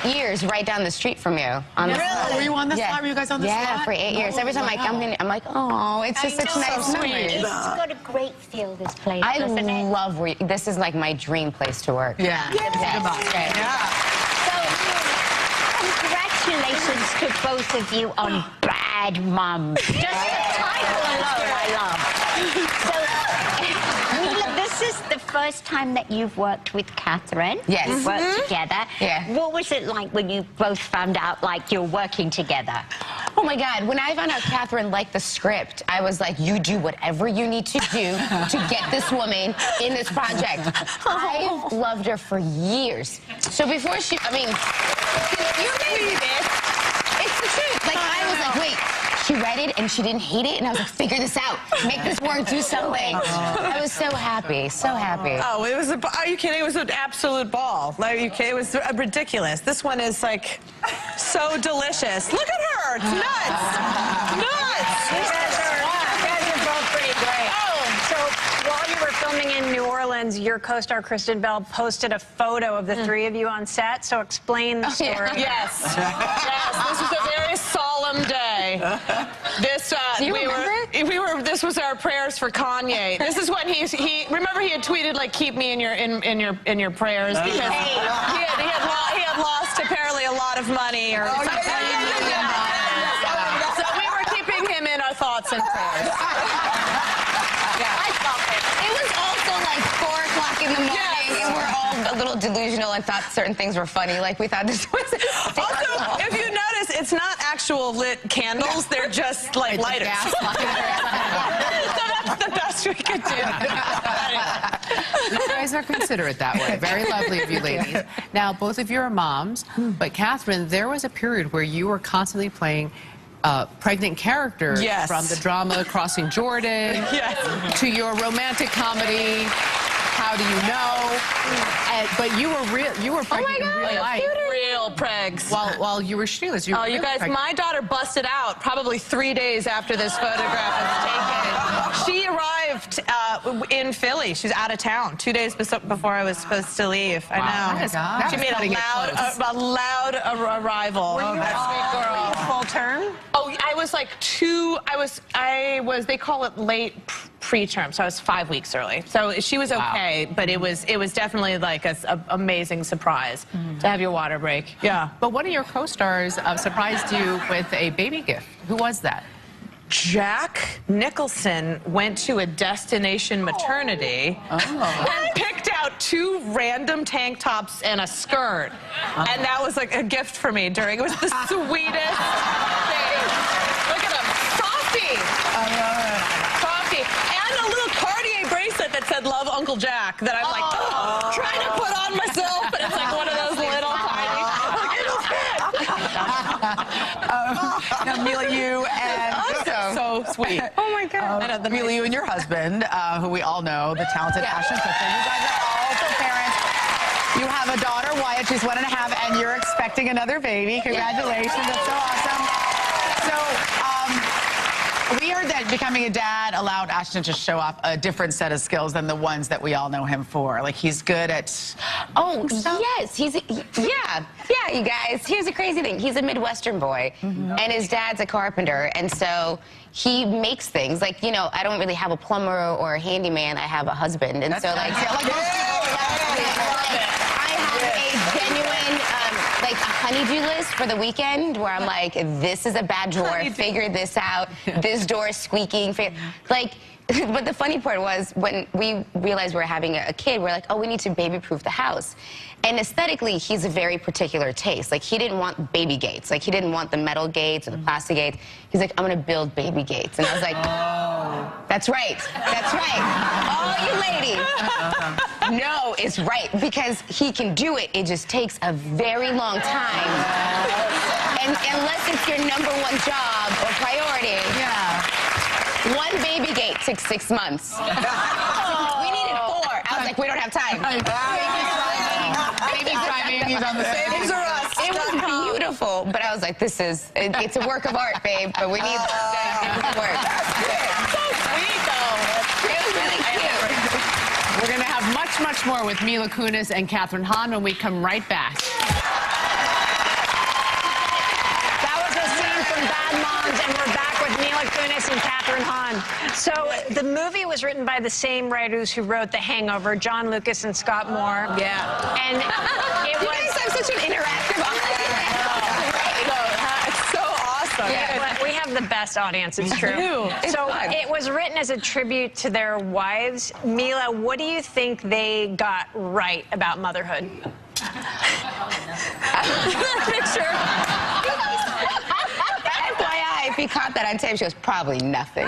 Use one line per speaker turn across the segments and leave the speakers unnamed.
8 years right down the street from you. On the
Really? Were you on the slot? Were you guys on the slot?
Yeah, for 8 years. Every time I come in, I'm like, oh, it's just such nice memories.
It's got a great feel, this place,
I
doesn't it?
love where this is like my dream place to work.
Yeah.
So, congratulations to both of you on Bad Mums. Just the title alone, I love. So, Mila, this is the first time that you've worked with Kathryn.
Yes.
You've worked together.
Yeah.
What was it like when you both found out, like, you're working together?
Oh my God, when I found out Kathryn liked the script, I was like, you do whatever you need to do to get this woman in this project. I've loved her for years. So before she, I mean, you believe it. It's the truth. Like, I was like, wait, she read it and she didn't hate it, and I was like, figure this out. Make this work, do something. I was so happy, so happy.
Oh, it was, are you kidding? It was an absolute ball. Like, it was ridiculous. This one is, like, so delicious. Look at her. It's nuts. Nuts.
You guys are both pretty great. So while you were filming in New Orleans, your co-star Kristen Bell posted a photo of the three of you on set. So explain the story.
Yes. Yes. This was a very solemn day. This this was our prayers for Kanye. This is when he remember he had tweeted like keep me in your prayers because he had lost apparently a lot of money or something. So we were keeping him in our thoughts and prayers.
I felt it. It was also like 4 o'clock in the morning, and we're all a little delusional and thought certain things were funny. Like, we thought this was...
Also, if you notice, it's not actual lit candles. They're just, like, lighters. So that's the best we could do.
You guys are considerate that way. Very lovely of you ladies. Now, both of you are moms, but Kathryn, there was a period where you were constantly playing pregnant characters, from the drama Crossing Jordan to your romantic comedy, How Do You Know? But you were pregnant in real life.
Real pregs.
While you were shooting this,
you guys, my daughter busted out probably 3 days after this photograph was taken. She arrived in Philly. She's out of town 2 days before I was supposed to leave. I know. She made a loud arrival.
Were you full term?
Oh, I was like they call it late preterm, so I was 5 weeks early. So she was okay, but it was definitely like an amazing surprise to have your water break. Yeah.
But one of your co-stars surprised you with a baby gift. Who was that?
Jack Nicholson went to a destination maternity and picked out 2 random tank tops and a skirt. And that was like a gift for me it was the sweetest thing. Look at him. Softy. Softy. And a little Cartier bracelet that said love Uncle Jack that I'm like trying to put on myself, but it's like one of those little tiny.
Now, Mila, you and
so sweet.
Oh my God. Mila, you and your husband, who we all know, the talented Ashton. You guys are also parents. You have a daughter, Wyatt. She's 1.5, and you're expecting another baby. Congratulations. That's so awesome. So, we heard that becoming a dad allowed Ashton to show off a different set of skills than the ones that we all know him for. Like, he's good at...
Oh, yes. Yeah, you guys. Here's the crazy thing. He's a Midwestern boy, and his dad's a carpenter, and so he makes things. Like, you know, I don't really have a plumber or a handyman. I have a husband, and so, like... I have a genuine, like, a honeydew list for the weekend where I'm like, this is a bad drawer, figure this out, this door is squeaking, like... But the funny part was when we realized we were having a kid, we're like, oh, we need to baby-proof the house. And aesthetically, he's a very particular taste. Like, he didn't want baby gates. Like, he didn't want the metal gates or the plastic gates. He's like, I'm going to build baby gates. And I was like, that's right. That's right. All you ladies know is right because he can do it. It just takes a very long time. And unless it's your #1 job or priority. One baby gate took 6 months. We needed 4. I was like, we don't have time.
Baby's driving. He's on the
Babies are us.
It was beautiful, but I was like, it's a work of art, babe, but we need to work.
So sweet, though.
It was really cute.
We're going to have much more with Mila Kunis and Kathryn Hahn when we come right back.
fun. So the movie was written by the same writers who wrote The Hangover, John Lucas and Scott Moore.
Yeah.
And it
You
was...
guys have such an interactive audience.
It's so awesome.
Yeah, we have the best audience, it's true.
It's
So
fun.
it was written as a tribute to their wives. Mila, what do you think they got right about motherhood?
Picture. FYI, if you caught that on tape, she goes, probably nothing.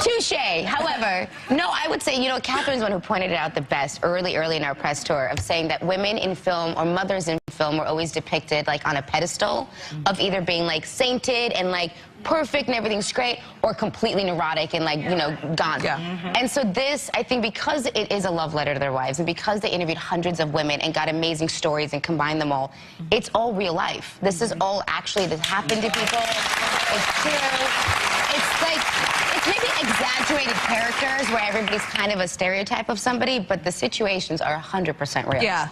Touche. However, no, I would say, you know, Kathryn's the one who pointed it out the best early in our press tour of saying that women in film or mothers in film were always depicted like on a pedestal of either being like sainted and like perfect and everything's great or completely neurotic and like, you know, gone.
Yeah.
And so this, I think because it is a love letter to their wives and because they interviewed hundreds of women and got amazing stories and combined them all, it's all real life. This is all actually that happened to people. It's true. It's like, it's maybe exaggerated characters where everybody's kind of a stereotype of somebody, but the situations are 100% real.
Yeah.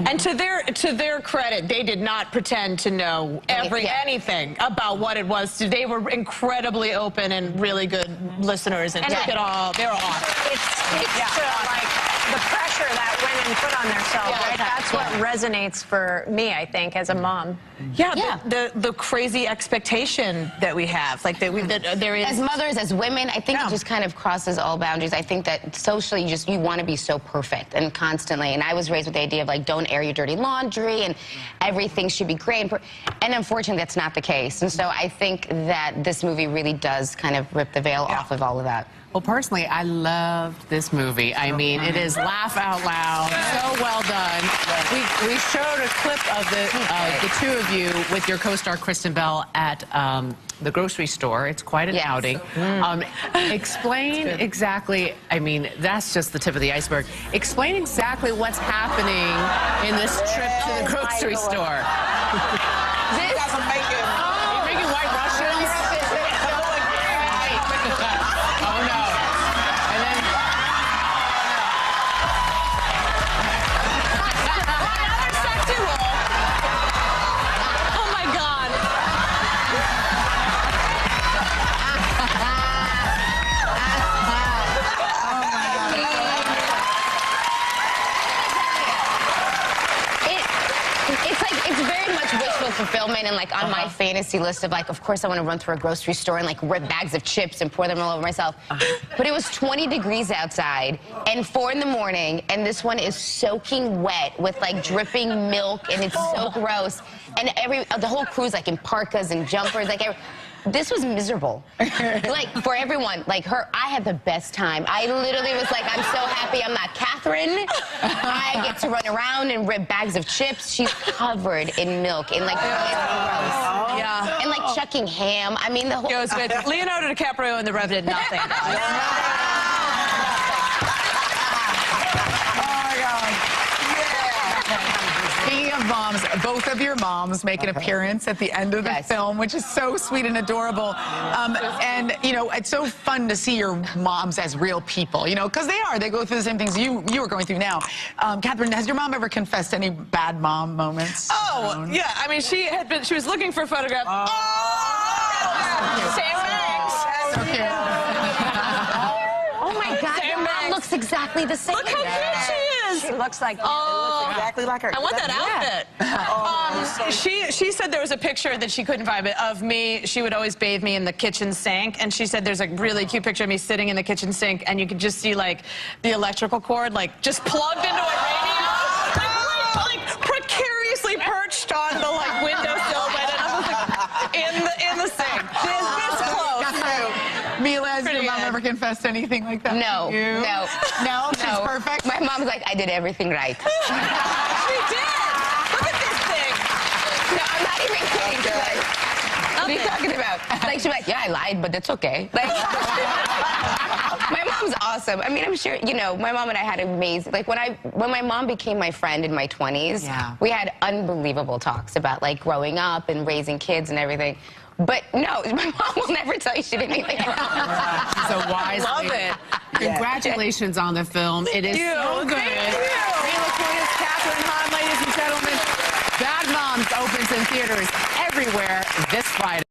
And to their credit, they did not pretend to know anything about what it was. They were incredibly open and really good listeners and took it all. They were awesome.
It speaks to like the pressure that women put on themselves. Right? That's what resonates for me, I think, as a mom.
Yeah, the crazy expectation that we have, like that there is.
As mothers, as women, I think it just kind of crosses all boundaries. I think that socially, you want to be so perfect and constantly. And I was raised with the idea of like, don't air your dirty laundry and everything should be great. And unfortunately, that's not the case. And so I think that this movie really does kind of rip the veil off of all of that.
Well, personally, I loved this movie. I mean, it is laugh out loud, so well done. We showed a clip of the two of you with your co-star Kristen Bell at the grocery store. It's quite an outing. Explain exactly, I mean, that's just the tip of the iceberg. Explain exactly what's happening in this trip to the grocery store. You're making white Russians? Oh, no. And then...
Another sexy role. Oh, my God.
It's very much wishful fulfillment and like on my fantasy list of like, of course I want to run through a grocery store and like rip bags of chips and pour them all over myself. But it was 20 degrees outside and 4 in the morning and this one is soaking wet with like dripping milk and it's so gross. And the whole crew's like in parkas and jumpers, like this was miserable. Like, for everyone, like her, I had the best time. I literally was like, I'm so happy I'm not Kathryn. I get to run around and rip bags of chips. She's covered in milk and like, gross.
Yeah.
And like chucking ham. I mean, the whole...
Goes with Leonardo DiCaprio and The Revenant, nothing.
Speaking of moms, both of your moms make an appearance at the end of the film, which is so sweet and adorable. And, you know, it's so fun to see your moms as real people, you know, because they go through the same things you are going through now. Kathryn, has your mom ever confessed any bad mom moments?
Oh, yeah. I mean, she was looking for a photograph. Same bangs.
So cute.
Oh my God, your mom looks exactly the same.
Look how cute she is.
She looks like
Exactly like her.
I want that outfit. She said there was a picture that she couldn't find of me. She would always bathe me in the kitchen sink, and she said there's a really cute picture of me sitting in the kitchen sink, and you could just see like the electrical cord like just plugged into a radio, like precariously perched on the like windowsill, and I was like in the sink, this close.
Mila, has your mom ever confessed anything like that?
No, no.
No? She's perfect?
My mom's like, I did everything right.
She did! Look at this thing!
No, I'm not even kidding. She's like, what are you talking about? Like, she's like, yeah, I lied, but that's okay. Like, my mom's awesome. I mean, I'm sure, you know, my mom and I had amazing, like, when my mom became my friend in my 20s, we had unbelievable talks about, like, growing up and raising kids and everything. But no, my mom will never tell you she did anything wrong.
She's a wise
Love
lady.
it.
Congratulations on the film. It is so good. Mila Kunis, Kathryn, Hahn, ladies and gentlemen. Bad Moms opens in theaters everywhere this Friday.